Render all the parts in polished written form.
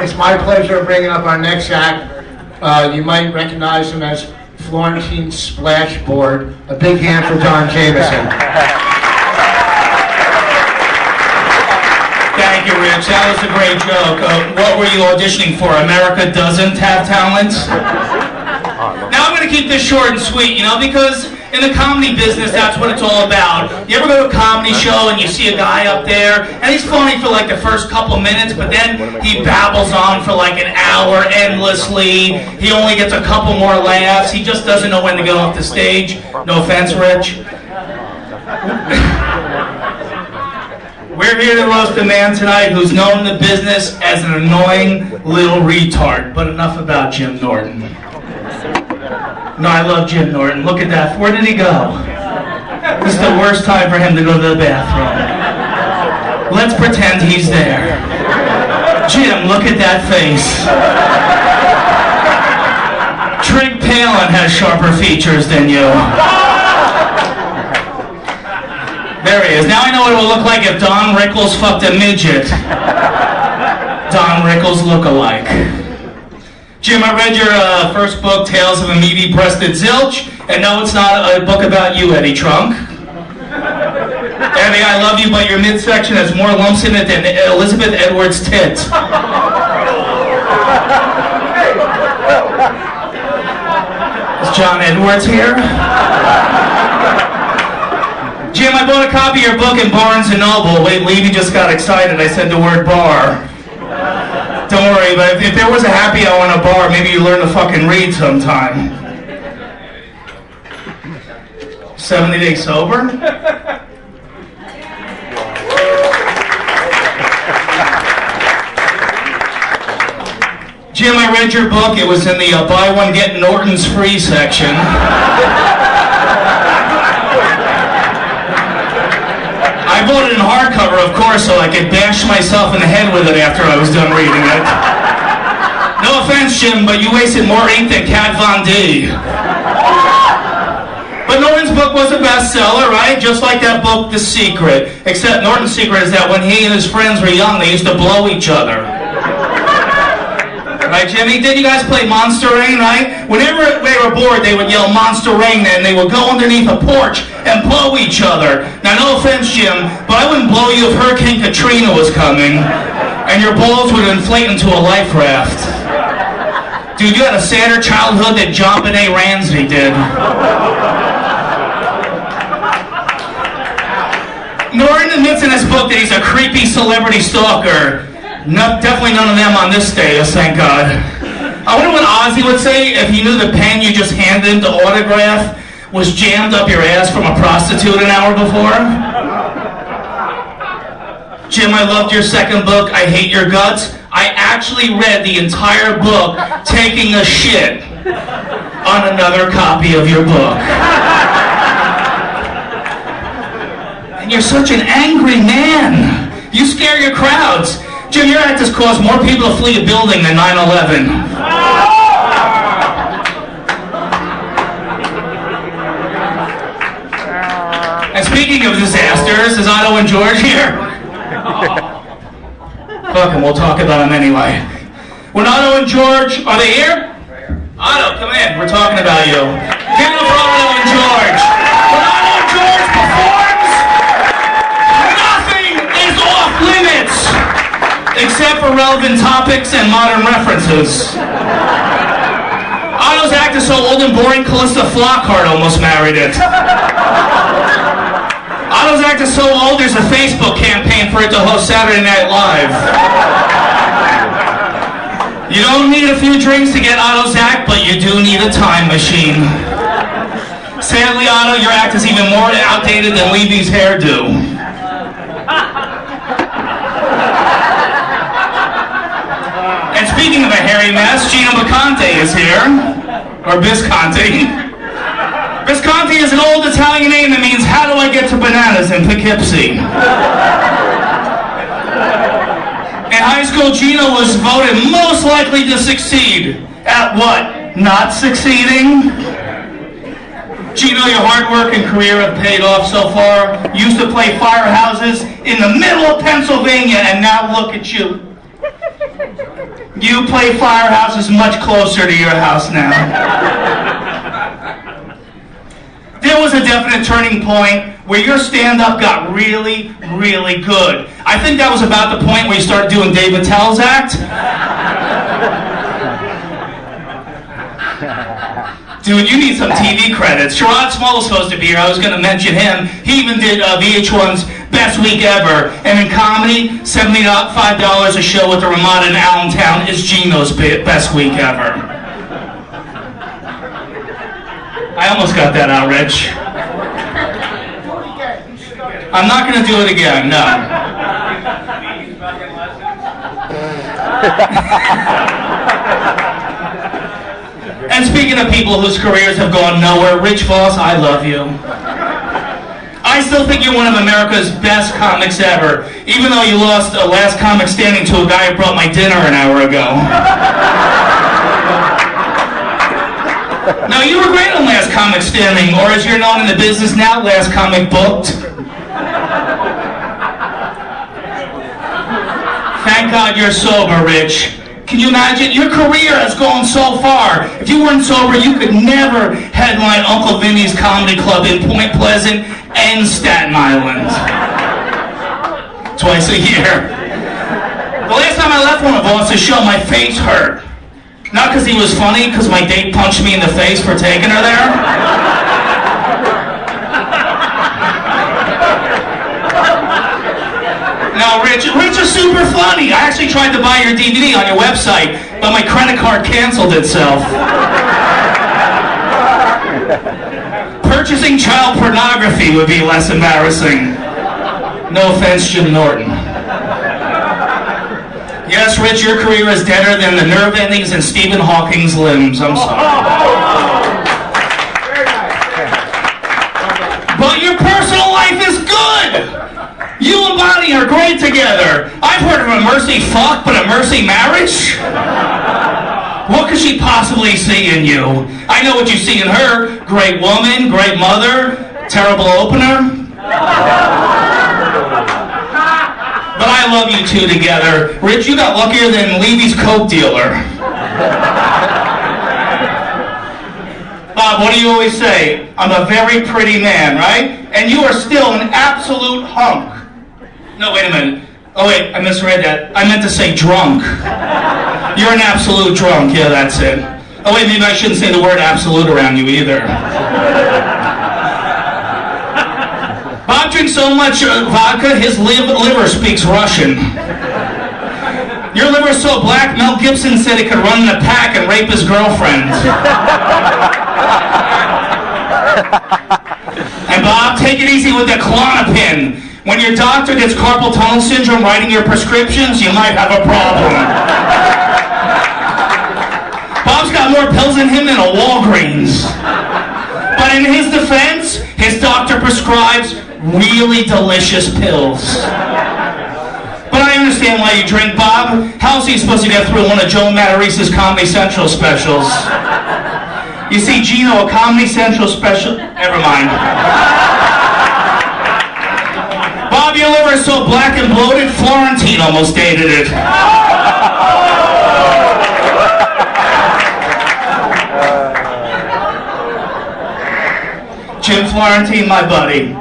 It's my pleasure bringing up our next act. You might recognize him as Florentine Splashboard. A big hand for John Jamieson. Thank you, Rich. That was a great joke. What were you auditioning for? America Doesn't Have Talent? Now I'm going to keep this short and sweet, because in the comedy business, that's what it's all about. You ever go to a comedy show and you see a guy up there, and he's funny for like the first couple minutes, but then he babbles on for like an hour endlessly. He only gets a couple more laughs. He just doesn't know when to get off the stage. No offense, Rich. We're here to roast a man tonight who's known in the business as an annoying little retard. But enough about Jim Norton. No, I love Jim Norton. Look at that. Where did he go? This is the worst time for him to go to the bathroom. Let's pretend he's there. Jim, look at that face. Trig Palin has sharper features than you. There he is. Now I know what it will look like if Don Rickles fucked a midget. Don Rickles look-alike. Jim, I read your first book, Tales of a Meaty-Breasted Zilch, and no, it's not a book about you, Eddie Trunk. Eddie, I love you, but your midsection has more lumps in it than Elizabeth Edwards' tit. Is John Edwards here? Jim, I bought a copy of your book in Barnes & Noble. Wait, Levy just got excited. I said the word bar. Don't worry, but if there was a happy hour in a bar, maybe you learn to fucking read sometime. 70 days sober? Jim, I read your book. It was in the buy one, get Norton's free section. I bought it in hardcover, of course, so I could bash myself in the head with it after I was done reading it. No offense, Jim, but you wasted more ink than Kat Von D. But Norton's book was a bestseller, right? Just like that book, The Secret. Except Norton's secret is that when he and his friends were young, they used to blow each other. Right, Jimmy? Did you guys play Monster Rain, right? Whenever they were bored, they would yell Monster Rain, and they would go underneath a porch and blow each other. Now, no offense, Jim, but I wouldn't blow you if Hurricane Katrina was coming, and your balls would inflate into a life raft. Dude, you had a sadder childhood than John Benet Ramsey did. Norton admits in his book that he's a creepy celebrity stalker. No, definitely none of them on this stage, thank God. I wonder what Ozzy would say if he knew the pen you just handed him to autograph was jammed up your ass from a prostitute an hour before. Jim, I loved your second book, I Hate Your Guts. I actually read the entire book taking a shit on another copy of your book. And you're such an angry man. You scare your crowds. Jim, your act has caused more people to flee a building than 9/11. And speaking of disasters, is Otto and George here? Fuck him, we'll talk about him anyway. When Otto and George, are they here? Otto, come in, we're talking about you. Give it up for Otto and George. When Otto and George performs, nothing is off limits. Except for relevant topics and modern references. Otto's act is so old and boring, Callista Flockhart almost married it. Otto's act is so old, there's a Facebook campaign for it to host Saturday Night Live. You don't need a few drinks to get Otto's act, but you do need a time machine. Sadly, Otto, your act is even more outdated than Levy's hairdo. And speaking of a hairy mess, Gino Bacante is here. Or Visconti. Visconti is an old Italian name that means, how do I get to bananas in Poughkeepsie? In high school, Gino was voted most likely to succeed. At what? Not succeeding? Gino, your hard work and career have paid off so far. You used to play firehouses in the middle of Pennsylvania, and now look at you. You play Firehouse is much closer to your house now. There was a definite turning point where your stand-up got really, really good. I think that was about the point where you started doing Dave Attell's act. Dude, you need some TV credits. Sherrod Small was supposed to be here. I was going to mention him. He even did VH1's Best Week Ever. And in comedy, $75 a show with the Ramada in Allentown is Gino's Best Week Ever. I almost got that out, Rich. I'm not going to do it again, no. And speaking of people whose careers have gone nowhere, Rich Voss, I love you. I still think you're one of America's best comics ever, even though you lost the last comic standing to a guy who brought my dinner an hour ago. Now, you were great on Last Comic Standing, or as you're known in the business now, Last Comic Booked. Thank God you're sober, Rich. Can you imagine? Your career has gone so far. If you weren't sober, you could never headline Uncle Vinny's Comedy Club in Point Pleasant and Staten Island. Twice a year. The last time I left one of Voss's show, my face hurt. Not because he was funny, because my date punched me in the face for taking her there. No, Rich is super funny. I actually tried to buy your DVD on your website, but my credit card canceled itself. Purchasing child pornography would be less embarrassing. No offense, Jim Norton. Yes, Rich, your career is deader than the nerve endings in Stephen Hawking's limbs. I'm sorry. But your personal life is good. You and Bonnie are great together. I've heard of a mercy fuck, but a mercy marriage? What could she possibly see in you? I know what you see in her. Great woman, great mother, terrible opener. But I love you two together. Rich, you got luckier than Levy's coke dealer. Bob, what do you always say? I'm a very pretty man, right? And you are still an absolute hunk. No, wait a minute. Oh, wait, I misread that. I meant to say drunk. You're an absolute drunk. Yeah, that's it. Oh, wait, maybe I shouldn't say the word absolute around you either. Bob drinks so much vodka, his liver speaks Russian. Your liver's so black, Mel Gibson said he could run in a pack and rape his girlfriend. And Bob, take it easy with the Klonopin. When your doctor gets carpal tunnel syndrome writing your prescriptions, you might have a problem. Bob's got more pills in him than a Walgreens. But in his defense, his doctor prescribes really delicious pills. But I understand why you drink, Bob. How else are you supposed to get through one of Joe Matarice's Comedy Central specials? You see, Gino, a Comedy Central special... Never mind. Bob, your liver is so black and bloated, Florentine almost dated it. Jim Florentine, my buddy.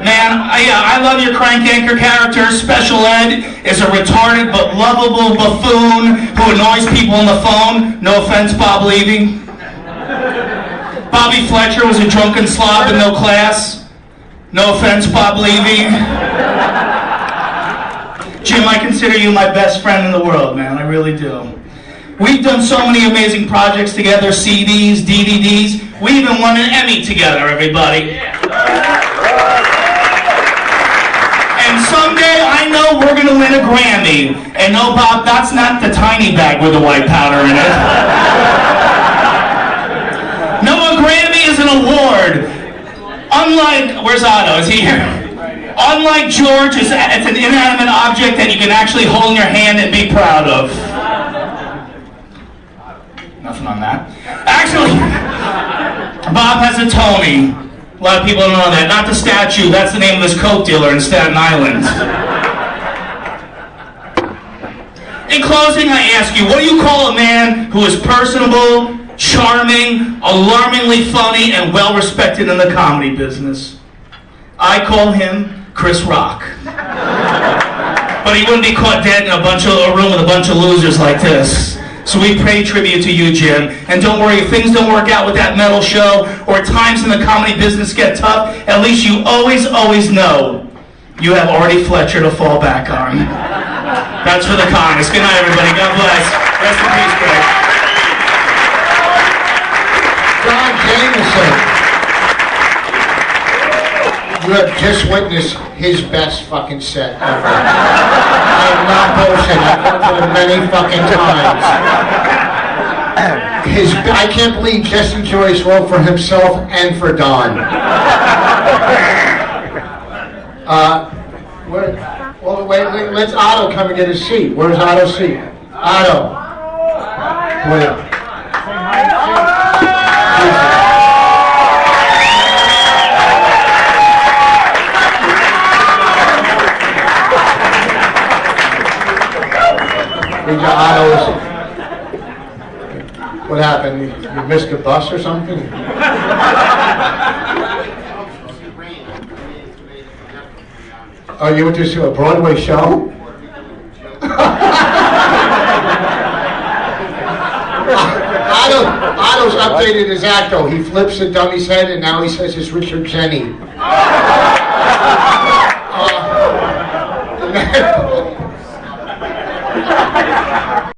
Man, I love your crank anchor character. Special Ed is a retarded but lovable buffoon who annoys people on the phone. No offense, Bob Levy. Bobby Fletcher was a drunken slob in no class. No offense, Bob Levy. Jim, I consider you my best friend in the world, man. I really do. We've done so many amazing projects together, CDs, DVDs. We even won an Emmy together, everybody. And someday, I know we're going to win a Grammy. And no, Bob, that's not the tiny bag with the white powder in it. No, a Grammy is an award. Unlike, where's Otto? Is he here? Unlike George, it's an inanimate object that you can actually hold in your hand and be proud of. Nothing on that. Actually, Bob has a Tony. A lot of people don't know that. Not the statue, that's the name of this coke dealer in Staten Island. In closing, I ask you, what do you call a man who is personable, charming, alarmingly funny, and well-respected in the comedy business? I call him Chris Rock. But he wouldn't be caught dead in a room with a bunch of losers like this. So we pay tribute to you, Jim. And don't worry, if things don't work out with that metal show, or times in the comedy business get tough, at least you always know you have Artie Fletcher to fall back on. That's for the kindest. Good night, everybody. God bless. Rest in peace, Greg. John Jamieson. You have just witnessed his best fucking set ever. I am not bullshitting. I've heard it many fucking times. I can't believe Jesse Joyce wrote for himself and for Don. Wait, let's Otto come and get his seat. Where's Otto's seat? Otto. Wait. What happened? You missed a bus or something? Oh, you went to a Broadway show? Otto's updated his act though. He flips the dummy's head and now he says it's Richard Jenny.